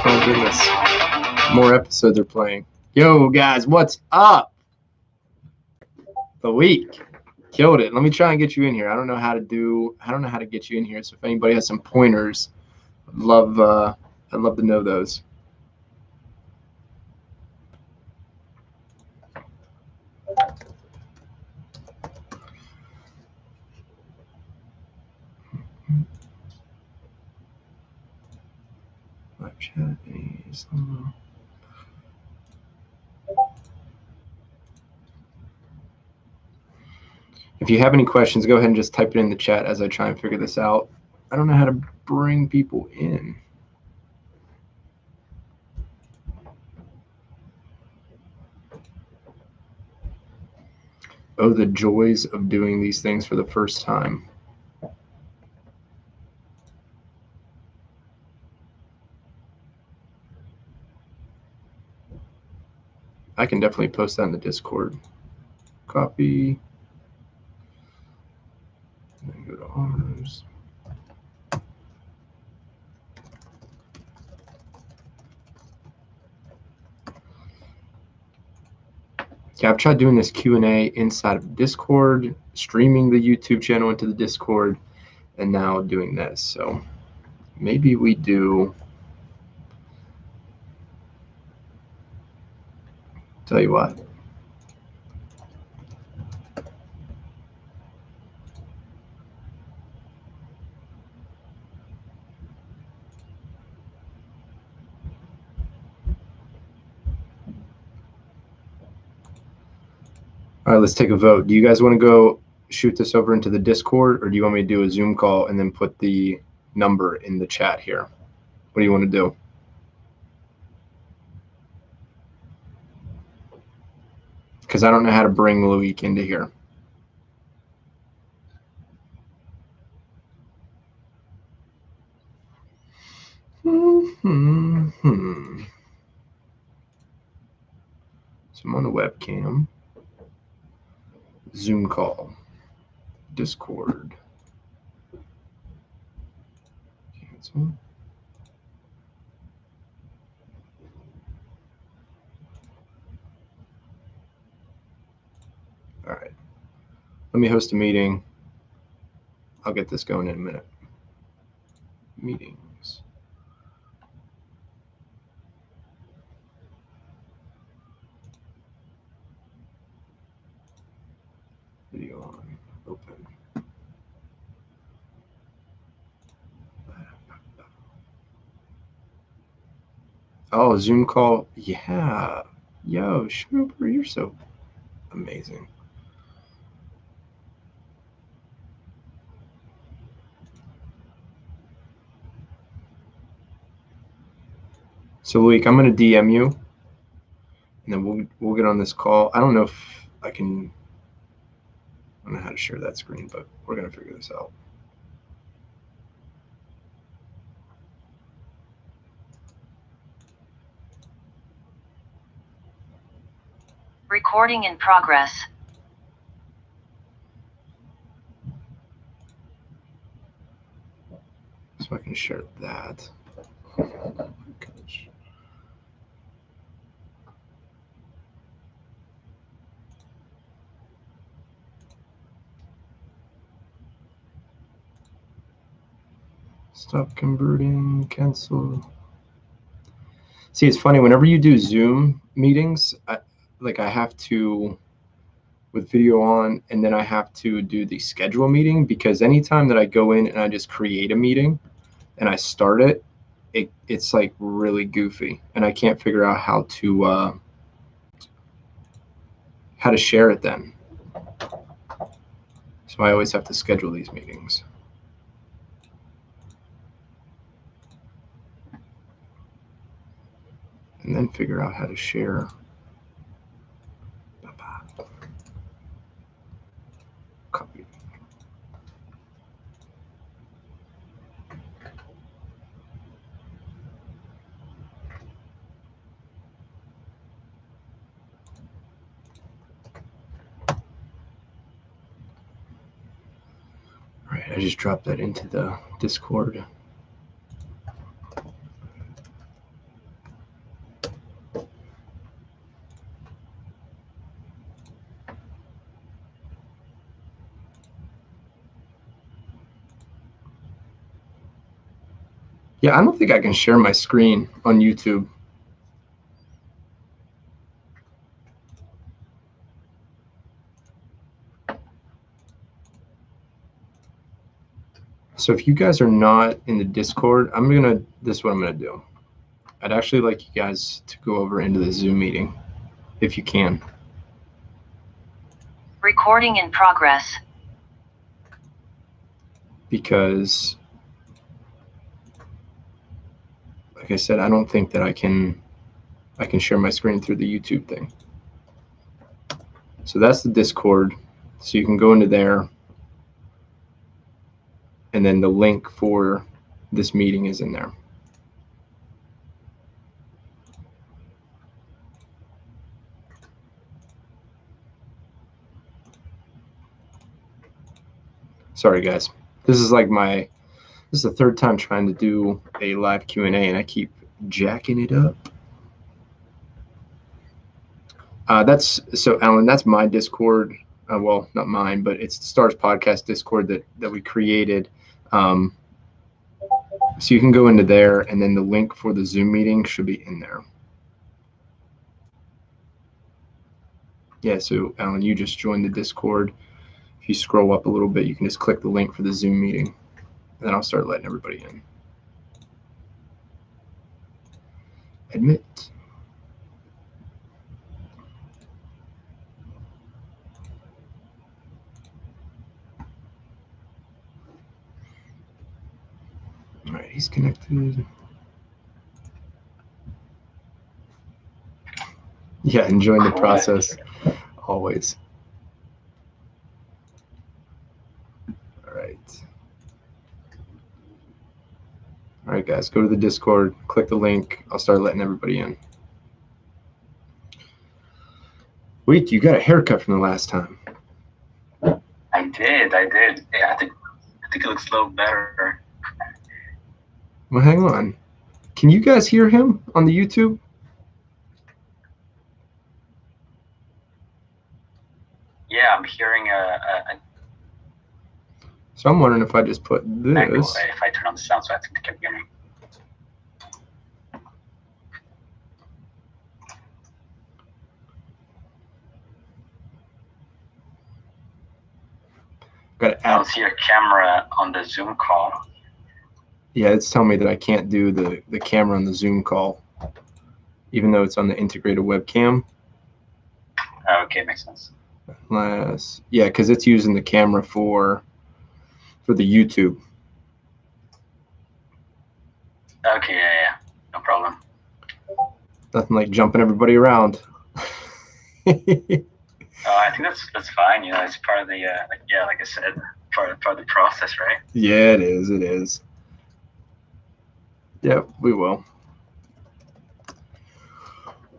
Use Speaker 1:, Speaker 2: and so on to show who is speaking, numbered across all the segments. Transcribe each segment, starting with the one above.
Speaker 1: Oh goodness, more episodes are playing. Yo guys, what's up? Loic, killed it. Let me try and get you in here. I don't know how to get you in here. So if anybody has some pointers, I'd love to know those. Live chat is. If you have any questions, go ahead and just type it in the chat as I try and figure this out. I don't know how to bring people in. Oh, the joys of doing these things for the first time. I can definitely post that in the Discord. Copy. And then go to ours. Yeah, I've tried doing this Q&A inside of Discord, streaming the YouTube channel into the Discord, and now doing this. So maybe we do. Tell you what. All right, let's take a vote. Do you guys want to go shoot this over into the Discord, or do you want me to do a Zoom call and then put the number in the chat here? What do you want to do? Because I don't know how to bring Loic into here. So I'm on the webcam. Zoom call. Discord. Cancel. All right. Let me host a meeting. I'll get this going in a minute. Meetings. Video on. Open. Oh, Zoom call. Yeah. Yo, Schmooper, you're so amazing. So, Loic, I'm going to DM you, and then we'll get on this call. I don't know if I can. I don't know how to share that screen, but we're going to figure this out.
Speaker 2: Recording in progress.
Speaker 1: So I can share that. Stop converting, cancel. See, it's funny, whenever you do Zoom meetings, I have to, with video on, and then I have to do the schedule meeting, because anytime that I go in and I just create a meeting and I start it, it's like really goofy, and I can't figure out how to share it then. So I always have to schedule these meetings. And then figure out how to share. Copy. All right, I just dropped that into the Discord. Yeah, I don't think I can share my screen on YouTube. So if you guys are not in the Discord, this is what I'm gonna do. I'd actually like you guys to go over into the Zoom meeting, if you can.
Speaker 2: Recording in progress.
Speaker 1: Because, like I said, I don't think that I can share my screen through the YouTube thing. So that's the Discord. So you can go into there, and then the link for this meeting is in there. Sorry, guys. This is the third time trying to do a live Q&A, and I keep jacking it up. So Alan, that's my Discord. Well, not mine, but it's the Stars Podcast Discord that we created. So you can go into there, and then the link for the Zoom meeting should be in there. Yeah, so Alan, you just joined the Discord. If you scroll up a little bit, you can just click the link for the Zoom meeting, and then I'll start letting everybody in. Admit. All right, he's connected. Yeah, enjoying the process, always. All right, guys, go to the Discord, click the link. I'll start letting everybody in. Wait, you got a haircut from the last time.
Speaker 3: I did. Yeah, I think it looks a little better.
Speaker 1: Well, hang on. Can you guys hear him on the YouTube?
Speaker 3: Yeah, I'm hearing a
Speaker 1: So I'm wondering if I just put this.
Speaker 3: echo if I turn on the sound, so I think they can hear me. I don't see your camera on the Zoom call.
Speaker 1: Yeah, it's telling me that I can't do the camera on the Zoom call, even though it's on the integrated webcam.
Speaker 3: Okay, makes sense.
Speaker 1: Yeah, because it's using the camera for the YouTube.
Speaker 3: Okay, yeah, no problem.
Speaker 1: Nothing like jumping everybody around.
Speaker 3: I think that's fine. You know, it's part of the like I said, part of the process, right?
Speaker 1: Yeah, it is. It is. Yep, we will.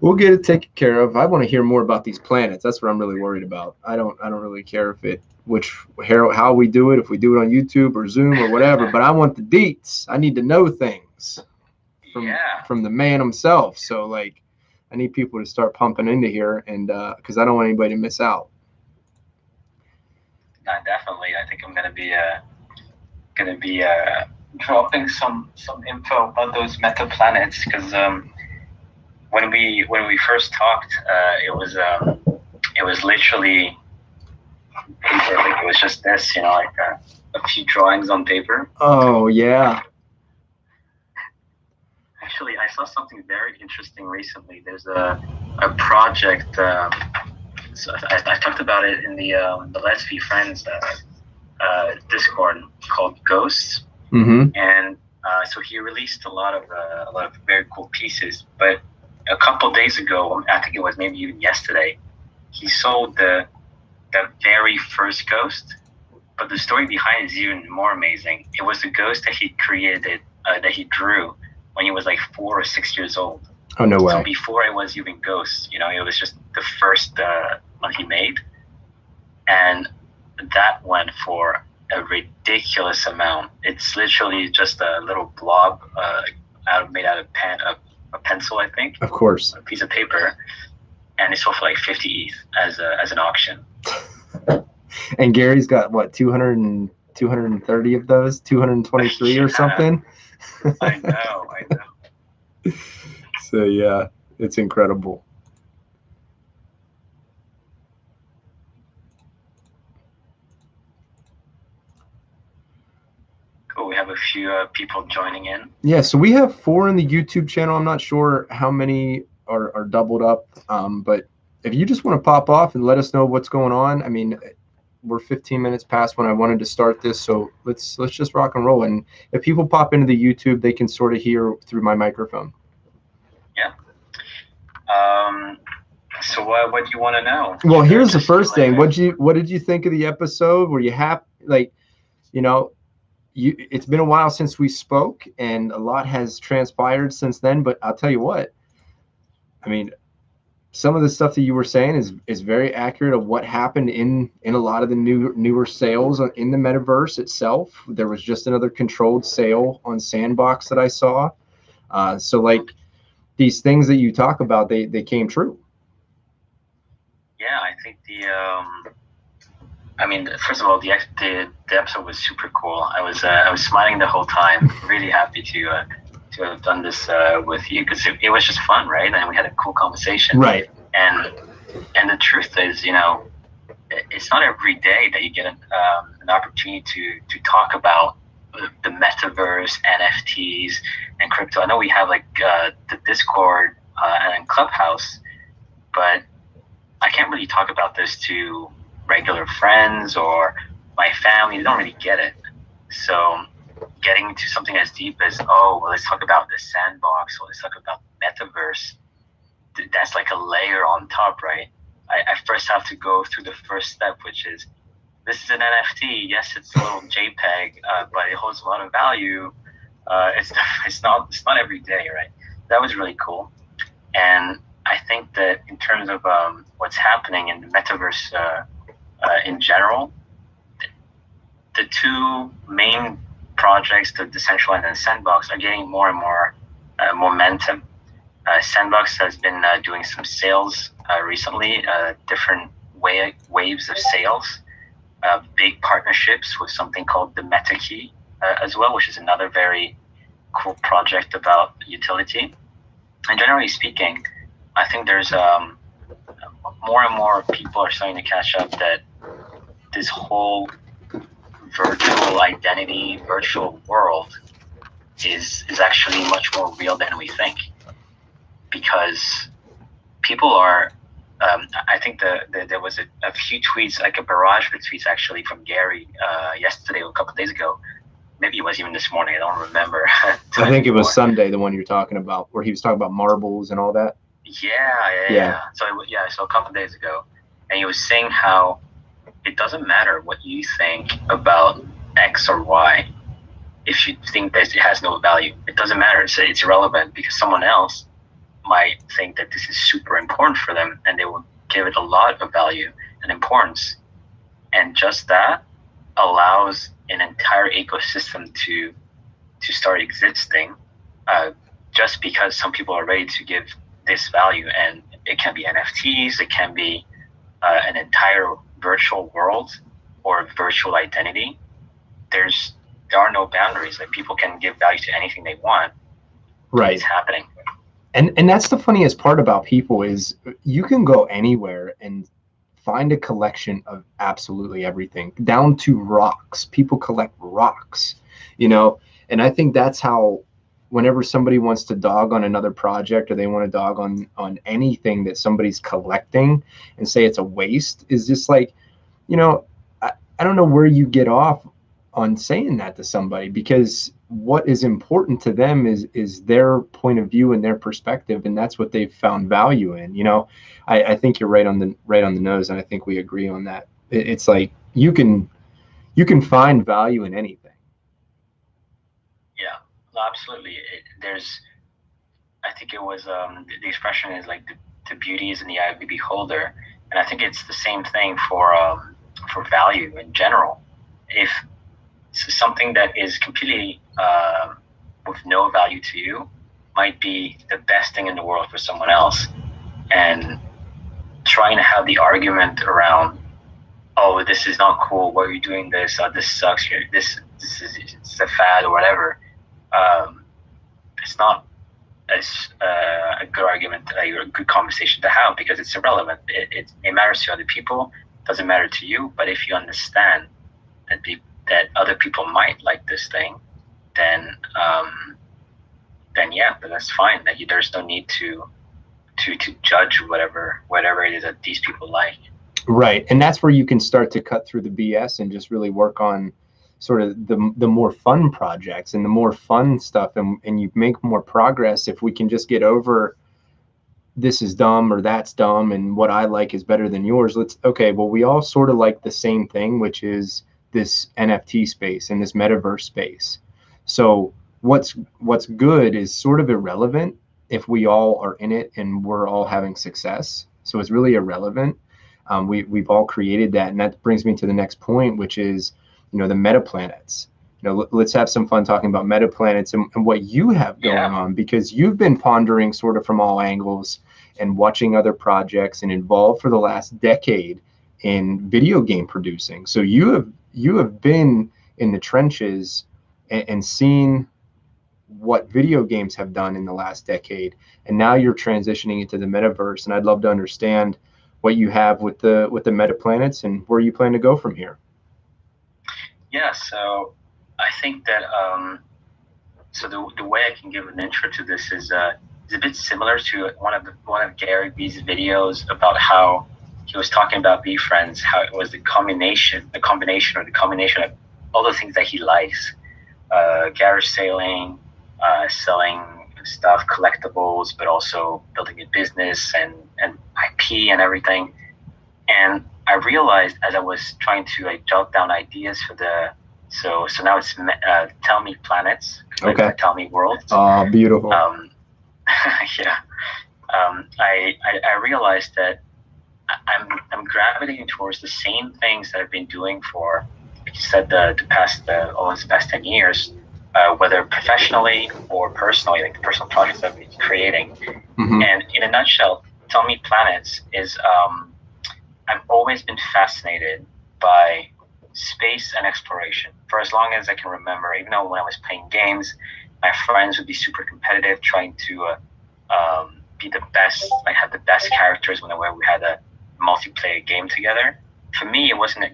Speaker 1: We'll get it taken care of. I want to hear more about these planets. That's what I'm really worried about. I don't really care how we do it, if we do it on YouTube or Zoom or whatever, but I want the deets. I need to know things from the man himself. So like, I need people to start pumping into here, and because I don't want anybody to miss out.
Speaker 3: Definitely. I think I'm gonna be dropping some info about those meta planets, because when we first talked, it was literally paper. Like, it was just this, you know, like a few drawings on paper.
Speaker 1: Oh yeah.
Speaker 3: Actually, I saw something very interesting recently. There's a project. So I talked about it in the Let's VEEFriend Discord, called Ghosts.
Speaker 1: Mm-hmm.
Speaker 3: And so he released a lot of very cool pieces. But a couple days ago, I think it was maybe even yesterday, he sold the very first ghost. But the story behind it is even more amazing. It was the ghost that he created, that he drew when he was like 4 or 6 years old.
Speaker 1: Oh, no way.
Speaker 3: So before it was even ghosts, you know, it was just the first one he made. And that went for a ridiculous amount. It's literally just a little blob made out of a pencil, I think.
Speaker 1: Of course.
Speaker 3: A piece of paper, and it's sold for like 50 ETH as an auction.
Speaker 1: And Gary's got what, 230 of those, 223 or something.
Speaker 3: I know.
Speaker 1: So yeah, it's incredible.
Speaker 3: Cool. We have a few people joining in.
Speaker 1: Yeah, so we have 4 in the YouTube channel. I'm not sure how many are doubled up, but if you just want to pop off and let us know what's going on. I mean, we're 15 minutes past when I wanted to start this, so let's just rock and roll. And if people pop into the YouTube, they can sort of hear through my microphone.
Speaker 3: Yeah. So what do you want to know?
Speaker 1: Well, here's the first thing. What did you think of the episode? Were you happy? Like, you know, it's been a while since we spoke, and a lot has transpired since then. But I'll tell you what. I mean, some of the stuff that you were saying is very accurate of what happened in a lot of the newer sales in the metaverse itself. There was just another controlled sale on Sandbox that I saw. So like these things that you talk about, they came true.
Speaker 3: Yeah, I think first of all, the episode was super cool. I was smiling the whole time. Really happy to have done this with you, because it was just fun, right? And we had a cool conversation.
Speaker 1: Right.
Speaker 3: And the truth is, it's not every day that you get an opportunity to talk about the metaverse, NFTs, and crypto. I know we have like the Discord and Clubhouse, but I can't really talk about this to regular friends or my family. They don't really get it. So getting to something as deep as, let's talk about the Sandbox, or let's talk about Metaverse, that's like a layer on top, right? I first have to go through the first step, which is, this is an NFT. Yes, it's a little JPEG, but it holds a lot of value. It's not every day, right? That was really cool. And I think that in terms of what's happening in the Metaverse in general, the 2 main projects, the Decentraland and Sandbox, are getting more and more momentum. Sandbox has been doing some sales recently, different waves of sales, big partnerships with something called the MetaKey as well, which is another very cool project about utility. And generally speaking, I think there's more and more people are starting to catch up that this whole virtual identity, virtual world is actually much more real than we think. Because people are, I think there was a few tweets, like a barrage of tweets actually from Gary yesterday or a couple of days ago. Maybe it was even this morning. I don't remember.
Speaker 1: I think it was Sunday, the one you're talking about, where he was talking about marbles and all that.
Speaker 3: Yeah. So a couple of days ago, and he was saying how it doesn't matter what you think about X or Y. If you think that it has no value, it doesn't matter. It's irrelevant, because someone else might think that this is super important for them, and they will give it a lot of value and importance. And just that allows an entire ecosystem to start existing, just because some people are ready to give this value. And it can be NFTs, it can be an entire virtual world or virtual identity. There are no boundaries. Like, people can give value to anything they want.
Speaker 1: Right.
Speaker 3: It's happening.
Speaker 1: And that's the funniest part about people, is you can go anywhere and find a collection of absolutely everything, down to rocks. People collect rocks, and I think that's how, whenever somebody wants to dog on another project, or they want to dog on anything that somebody's collecting and say it's a waste, is just like, I don't know where you get off on saying that to somebody, because what is important to them is their point of view and their perspective, and that's what they've found value in. I think you're right on the nose, and I think we agree on that. It's like you can find value in anything.
Speaker 3: Yeah, absolutely. I think it was the expression is like the beauty is in the eye of the beholder, and I think it's the same thing for value in general. If something that is completely with no value to you might be the best thing in the world for someone else. And trying to have the argument around, oh, this is not cool, why are you doing this, this sucks, this is it's a fad or whatever, it's not as a good argument, a good conversation to have, because it's irrelevant. It matters to other people, doesn't matter to you. But if you understand that other people might like this thing, then yeah, then that's fine. That there's no need to judge whatever it is that these people like.
Speaker 1: Right, and that's where you can start to cut through the BS and just really work on sort of the more fun projects and the more fun stuff, and you make more progress if we can just get over this is dumb or that's dumb and what I like is better than yours. Okay, well, we all sort of like the same thing, which is this NFT space and this metaverse space. So what's good is sort of irrelevant if we all are in it and we're all having success. So it's really irrelevant. We've all created that, and that brings me to the next point, which is, the meta planets. Let's have some fun talking about meta planets and what you have going on, because you've been pondering sort of from all angles and watching other projects and involved for the last decade in video game producing. So you have been in the trenches and seen what video games have done in the last decade, and now you're transitioning into the metaverse. And I'd love to understand what you have with the meta planets and where you plan to go from here.
Speaker 3: Yeah, so I think that so the way I can give an intro to this is a bit similar to one of Gary Vee's videos about how he was talking about VEEFriends, how it was the combination of all the things that he likes, garage sailing, selling stuff, collectibles, but also building a business and IP and everything. And I realized as I was trying to jot down ideas for so now it's Tell Me Planets,
Speaker 1: okay,
Speaker 3: Tell Me Worlds.
Speaker 1: Oh, beautiful.
Speaker 3: Yeah. I realized that I'm gravitating towards the same things that I've been doing for, like you said, almost the past 10 years, whether professionally or personally, like the personal projects I've been creating.
Speaker 1: Mm-hmm.
Speaker 3: And in a nutshell, Tell Me Planets is I've always been fascinated by space and exploration for as long as I can remember. Even though when I was playing games, my friends would be super competitive, trying to be the best, have the best characters whenever we had a multiplayer game together. For me, it wasn't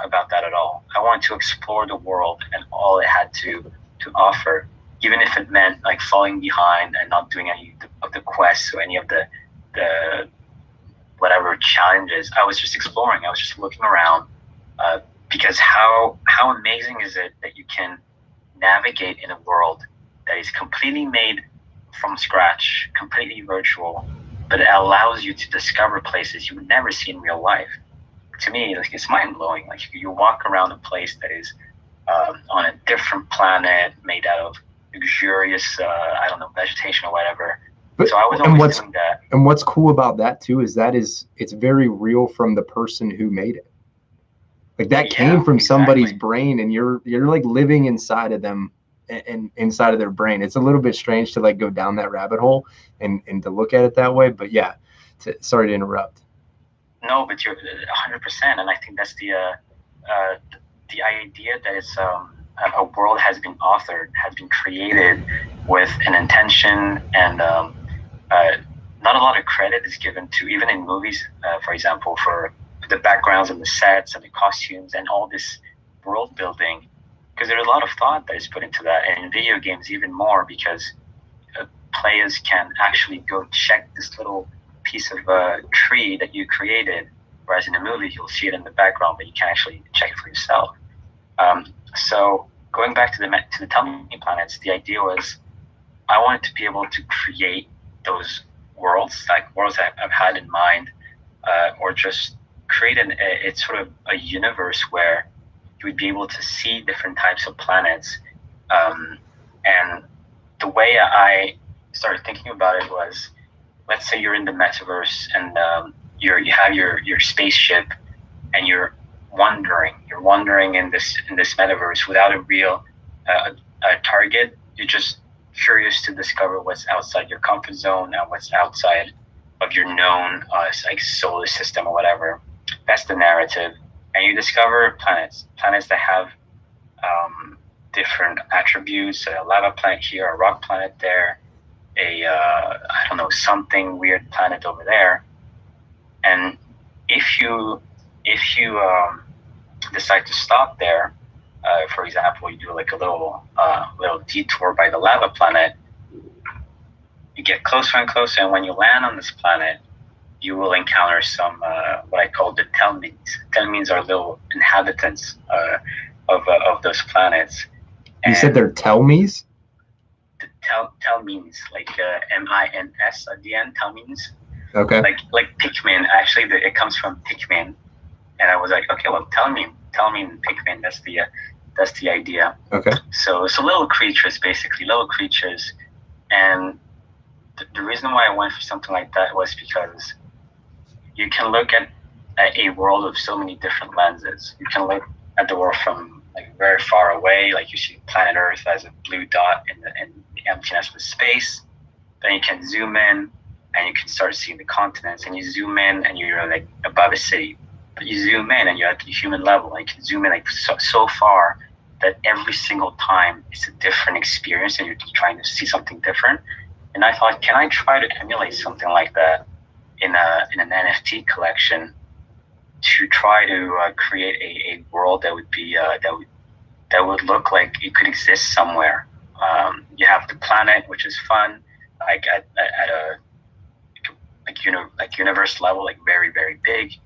Speaker 3: about that at all. I wanted to explore the world and all it had to offer, even if it meant falling behind and not doing any of the quests or any of the whatever challenges. I was just exploring. I was just looking around, because how amazing is it that you can navigate in a world that is completely made from scratch, completely virtual, but it allows you to discover places you would never see in real life. To me, it's mind-blowing. You walk around a place that is on a different planet, made out of luxurious, vegetation or whatever.
Speaker 1: But,
Speaker 3: so I was always doing that.
Speaker 1: And what's cool about that too is it's very real from the person who made it. That came from somebody's brain, and you're living inside of them and inside of their brain. It's a little bit strange to go down that rabbit hole and to look at it that way. But yeah, sorry to interrupt.
Speaker 3: No, but you're 100%, and I think that's the idea that it's a world has been authored, has been created with an intention, and not a lot of credit is given to, even in movies, for example, for the backgrounds and the sets and the costumes and all this world building, because there's a lot of thought that is put into that. And in video games even more, because players can actually go check this little piece of tree that you created, whereas in a movie you'll see it in the background, but you can't actually check it for yourself. So going back to the Tell Me Planets, the idea was I wanted to be able to create those worlds, worlds that I've had in mind, or just create it's sort of a universe where you would be able to see different types of planets. And the way I started thinking about it was, let's say you're in the metaverse and you have your spaceship and you're wandering. You're wandering in this metaverse without a real target. You're just curious to discover what's outside your comfort zone and what's outside of your known like solar system or whatever. That's the narrative. And you discover planets that have different attributes. A lava planet here, a rock planet there, I don't know, something weird planet over there. And if you decide to stop there, for example, you do like a little detour by the lava planet, you get closer and closer, and when you land on this planet, you will encounter some what I call the telmeans. Telmeans are little inhabitants of those planets.
Speaker 1: You said they're telmies?
Speaker 3: Telmeans, like M-I-N-S at the end, telmeans.
Speaker 1: Okay.
Speaker 3: Like Pikmin. Actually, it comes from Pikmin, and I was like, okay, well, telmean Pikmin. That's the idea.
Speaker 1: Okay.
Speaker 3: So little creatures, basically, little creatures, and the reason why I went for something like that was because you can look at a world of so many different lenses. You can look at the world from like very far away, like you see planet Earth as a blue dot in the emptiness of space. Then you can zoom in and you can start seeing the continents, and you zoom in and you're like above a city. But you zoom in and you're at the human level, and you can zoom in like so far that every single time it's a different experience and you're trying to see something different. And I thought, can I try to emulate something like that in an NFT collection to try to create a world that would be that would look like it could exist somewhere. You have the planet, which is fun, like at a universe level, like very, very big.